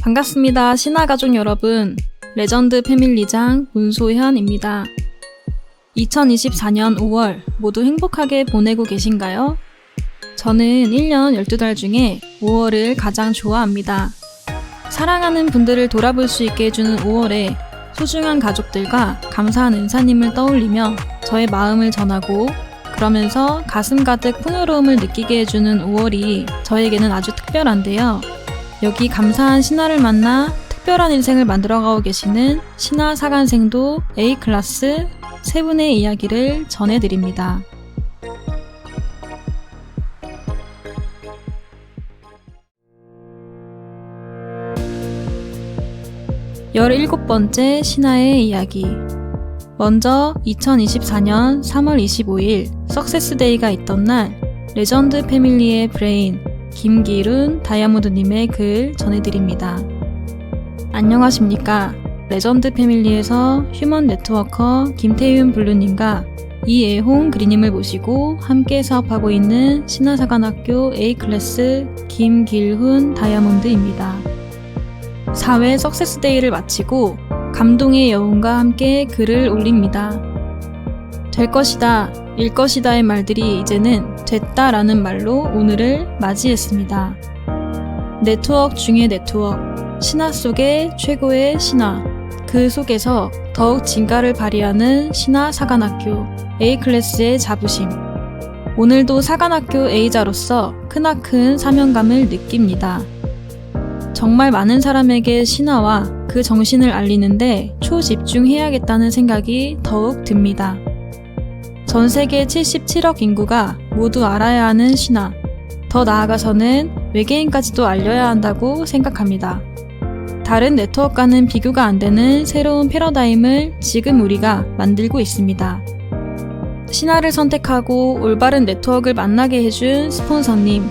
반갑습니다. 신화가족 여러분. 레전드 패밀리장 문소현입니다. 2024년 5월 모두 행복하게 보내고 계신가요? 저는 1년 12달 중에 5월을 가장 좋아합니다. 사랑하는 분들을 돌아볼 수 있게 해주는 5월에 소중한 가족들과 감사한 은사님을 떠올리며 저의 마음을 전하고 그러면서 가슴 가득 풍요로움을 느끼게 해주는 5월이 저에게는 아주 특별한데요. 여기 감사한 신화를 만나 특별한 인생을 만들어가고 계시는 신화 사관생도 A클래스 세 분의 이야기를 전해드립니다. (17) 번째 신화의 이야기. 먼저 2024년 3월 25일 석세스데이가 있던 날 레전드 패밀리의 브레인 김기룬 다이아몬드님의 글 전해드립니다. 안녕하십니까. 레전드 패밀리에서 휴먼 네트워커 김태윤 블루님과 이애홍 그리님을 모시고 함께 사업하고 있는 신화사관학교 A클래스 김길훈 다이아몬드입니다. 4회 석세스데이를 마치고 감동의 여운과 함께 글을 올립니다. 될 것이다, 일 것이다의 말들이 이제는 됐다라는 말로 오늘을 맞이했습니다. 네트워크 중의 네트워크, 신화 속의 최고의 신화, 그 속에서 더욱 진가를 발휘하는 신화 사관학교 A클래스의 자부심. 오늘도 사관학교 A자로서 크나큰 사명감을 느낍니다. 정말 많은 사람에게 신화와 그 정신을 알리는데 초집중해야겠다는 생각이 더욱 듭니다. 전 세계 77억 인구가 모두 알아야 하는 신화, 더 나아가서는 외계인까지도 알려야 한다고 생각합니다. 다른 네트워크와는 비교가 안 되는 새로운 패러다임을 지금 우리가 만들고 있습니다. 신화를 선택하고 올바른 네트워크를 만나게 해준 스폰서님,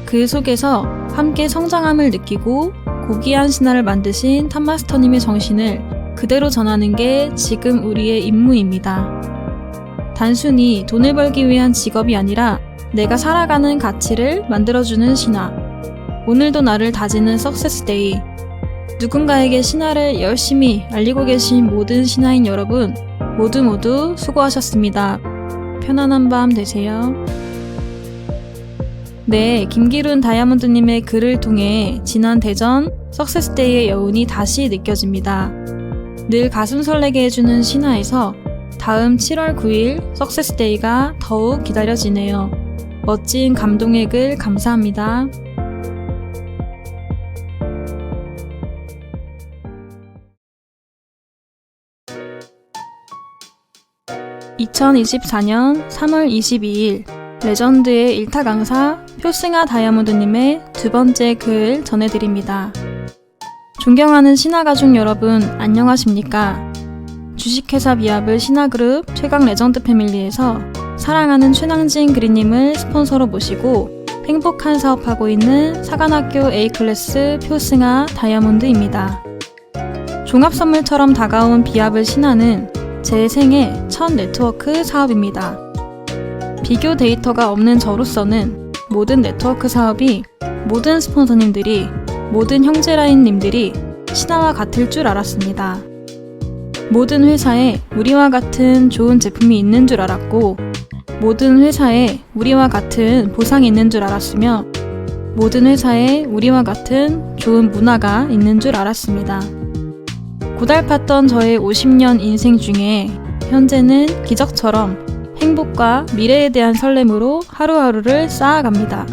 그 속에서 함께 성장함을 느끼고 고귀한 신화를 만드신 탑마스터님의 정신을 그대로 전하는 게 지금 우리의 임무입니다. 단순히 돈을 벌기 위한 직업이 아니라 내가 살아가는 가치를 만들어주는 신화. 오늘도 나를 다지는 석세스데이. 누군가에게 신화를 열심히 알리고 계신 모든 신화인 여러분, 모두 수고하셨습니다. 편안한 밤 되세요. 네, 김기룬 다이아몬드님의 글을 통해 지난 대전 석세스데이의 여운이 다시 느껴집니다. 늘 가슴 설레게 해주는 신화에서 다음 7월 9일 석세스데이가 더욱 기다려지네요. 멋진 감동의 글 감사합니다. (2024년 3월 22일) 레전드의 일타 강사 표승아 다이아몬드님의 두 번째 글 전해드립니다. 존경하는 신화가족 여러분, 안녕하십니까? 주식회사 미합을 신화그룹 최강 레전드 패밀리에서 사랑하는 최낭진 그리님을 스폰서로 모시고 행복한 사업하고 있는 사관학교 A클래스 표승아 다이아몬드입니다. 종합선물처럼 다가온 비합을 신화는 제 생애 첫 네트워크 사업입니다. 비교 데이터가 없는 저로서는 모든 네트워크 사업이, 모든 스폰서님들이, 모든 형제라인님들이 신화와 같을 줄 알았습니다. 모든 회사에 우리와 같은 좋은 제품이 있는 줄 알았고, 모든 회사에 우리와 같은 보상이 있는 줄 알았으며, 모든 회사에 우리와 같은 좋은 문화가 있는 줄 알았습니다. 고달팠던 저의 50년 인생 중에 현재는 기적처럼 행복과 미래에 대한 설렘으로 하루하루를 쌓아갑니다.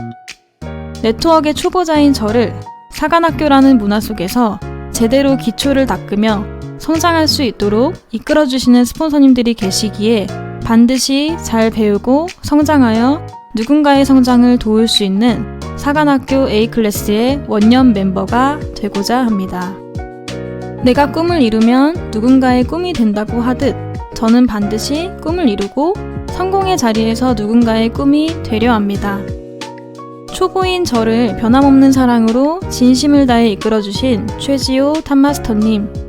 네트워크의 초보자인 저를 사관학교라는 문화 속에서 제대로 기초를 닦으며 성장할 수 있도록 이끌어주시는 스폰서님들이 계시기에 반드시 잘 배우고 성장하여 누군가의 성장을 도울 수 있는 사관학교 A클래스의 원년 멤버가 되고자 합니다. 내가 꿈을 이루면 누군가의 꿈이 된다고 하듯 저는 반드시 꿈을 이루고 성공의 자리에서 누군가의 꿈이 되려 합니다. 초보인 저를 변함없는 사랑으로 진심을 다해 이끌어주신 최지호 탑마스터님,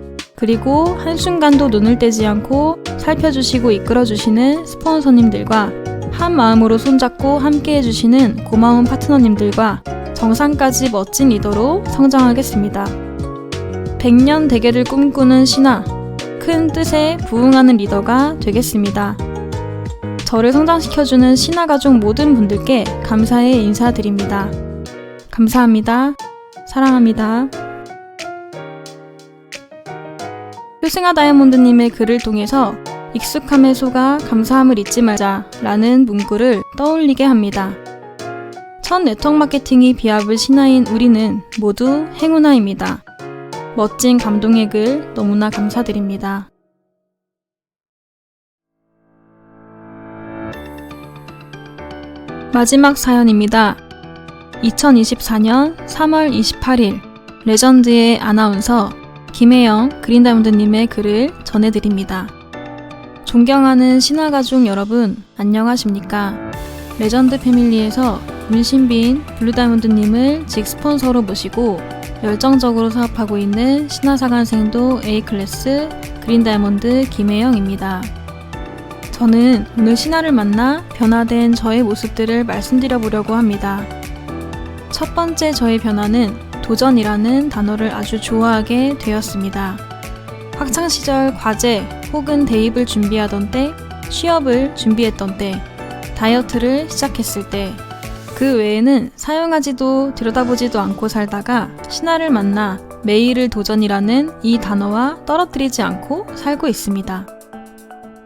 그리고 한순간도 눈을 떼지 않고 살펴주시고 이끌어주시는 스폰서님들과 한 마음으로 손잡고 함께 해주시는 고마운 파트너님들과 정상까지 멋진 리더로 성장하겠습니다. 100년 대계를 꿈꾸는 신화, 큰 뜻에 부응하는 리더가 되겠습니다. 저를 성장시켜주는 신화가족 모든 분들께 감사의 인사드립니다. 감사합니다. 사랑합니다. 효승아 다이아몬드님의 글을 통해서 익숙함에 속아 감사함을 잊지 말자 라는 문구를 떠올리게 합니다. 첫 네트워크 마케팅이 비합을 신화인 우리는 모두 행운아입니다. 멋진 감동의 글 너무나 감사드립니다. 마지막 사연입니다. 2024년 3월 28일 레전드의 아나운서 김혜영 그린다이아몬드님의 글을 전해드립니다. 존경하는 신화가족 여러분, 안녕하십니까? 레전드 패밀리에서 문신비인 블루다이아몬드님을 직스폰서로 모시고 열정적으로 사업하고 있는 신화사관생도 A클래스 그린다이아몬드 김혜영입니다. 저는 오늘 신화를 만나 변화된 저의 모습들을 말씀드려 보려고 합니다. 첫 번째 저의 변화는 도전이라는 단어를 아주 좋아하게 되었습니다. 학창시절 과제 혹은 대입을 준비하던 때, 취업을 준비했던 때, 다이어트를 시작했을 때, 그 외에는 사용하지도 들여다보지도 않고 살다가 신화를 만나 매일을 도전이라는 이 단어와 떨어뜨리지 않고 살고 있습니다.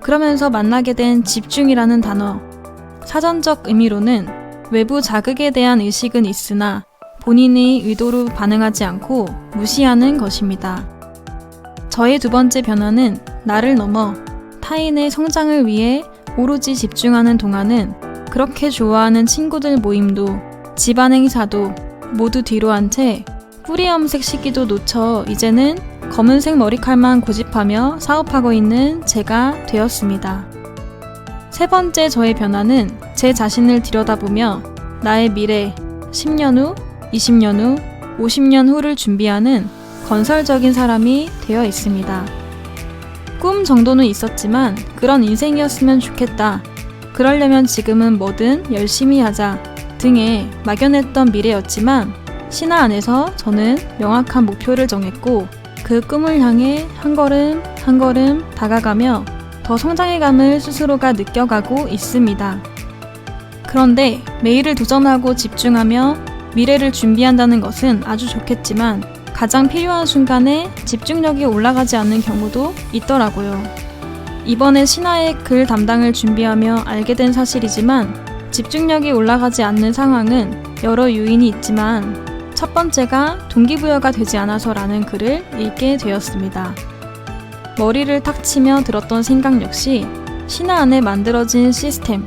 그러면서 만나게 된 집중이라는 단어, 사전적 의미로는 외부 자극에 대한 의식은 있으나 본인의 의도로 반응하지 않고 무시하는 것입니다. 저의 두 번째 변화는 나를 넘어 타인의 성장을 위해 오로지 집중하는 동안은 그렇게 좋아하는 친구들 모임도 집안 행사도 모두 뒤로 한 채 뿌리염색 시기도 놓쳐 이제는 검은색 머리칼만 고집하며 사업하고 있는 제가 되었습니다. 세 번째 저의 변화는 제 자신을 들여다보며 나의 미래 10년 후, 20년 후, 50년 후를 준비하는 건설적인 사람이 되어 있습니다. 꿈 정도는 있었지만 그런 인생이었으면 좋겠다. 그러려면 지금은 뭐든 열심히 하자 등의 막연했던 미래였지만 신화 안에서 저는 명확한 목표를 정했고 그 꿈을 향해 한 걸음 한 걸음 다가가며 더 성장해감을 스스로가 느껴가고 있습니다. 그런데 매일을 도전하고 집중하며 미래를 준비한다는 것은 아주 좋겠지만 가장 필요한 순간에 집중력이 올라가지 않는 경우도 있더라고요. 이번에 신화의 글 담당을 준비하며 알게 된 사실이지만 집중력이 올라가지 않는 상황은 여러 요인이 있지만 첫 번째가 동기부여가 되지 않아서라는 글을 읽게 되었습니다. 머리를 탁 치며 들었던 생각 역시 신화 안에 만들어진 시스템,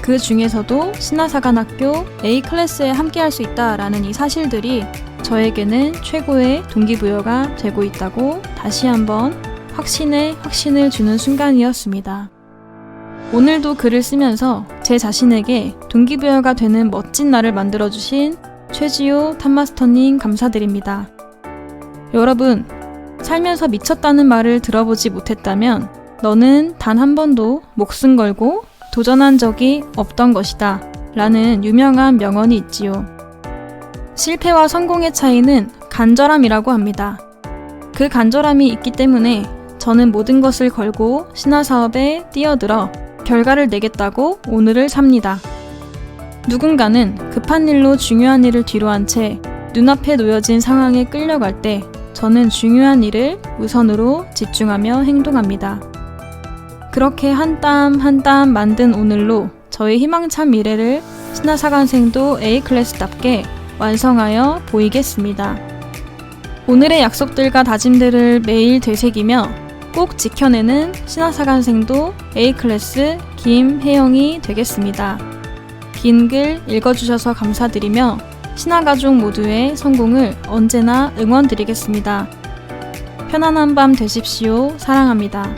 그 중에서도 신화사관학교 A클래스에 함께할 수 있다라는 이 사실들이 저에게는 최고의 동기부여가 되고 있다고 다시 한번 확신을 주는 순간이었습니다. 오늘도 글을 쓰면서 제 자신에게 동기부여가 되는 멋진 날을 만들어주신 최지호 탑마스터님 감사드립니다. 여러분, 살면서 미쳤다는 말을 들어보지 못했다면 너는 단 한 번도 목숨 걸고 도전한 적이 없던 것이다 라는 유명한 명언이 있지요. 실패와 성공의 차이는 간절함이라고 합니다. 그 간절함이 있기 때문에 저는 모든 것을 걸고 신화사업에 뛰어들어 결과를 내겠다고 오늘을 삽니다. 누군가는 급한 일로 중요한 일을 뒤로 한 채 눈앞에 놓여진 상황에 끌려갈 때 저는 중요한 일을 우선으로 집중하며 행동합니다. 그렇게 한 땀 한 땀 만든 오늘로 저의 희망찬 미래를 신화사관생도 A클래스답게 완성하여 보이겠습니다. 오늘의 약속들과 다짐들을 매일 되새기며 꼭 지켜내는 신화사관생도 A클래스 김혜영이 되겠습니다. 긴 글 읽어주셔서 감사드리며 신화가족 모두의 성공을 언제나 응원드리겠습니다. 편안한 밤 되십시오. 사랑합니다.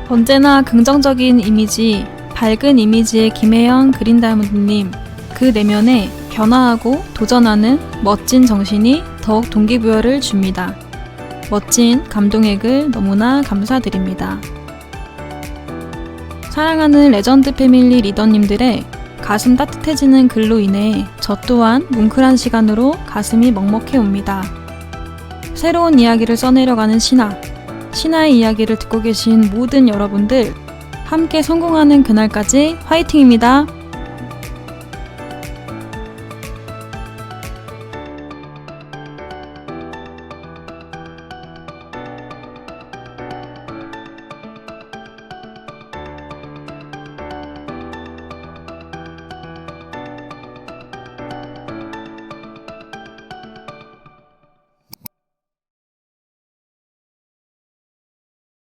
언제나 긍정적인 이미지, 밝은 이미지의 김혜영 그린다이아몬드님, 그 내면에 변화하고 도전하는 멋진 정신이 더욱 동기부여를 줍니다. 멋진 감동의 글 너무나 감사드립니다. 사랑하는 레전드 패밀리 리더님들의 가슴 따뜻해지는 글로 인해 저 또한 뭉클한 시간으로 가슴이 먹먹해 옵니다. 새로운 이야기를 써내려가는 신화의 이야기를 듣고 계신 모든 여러분들, 함께 성공하는 그날까지 화이팅입니다.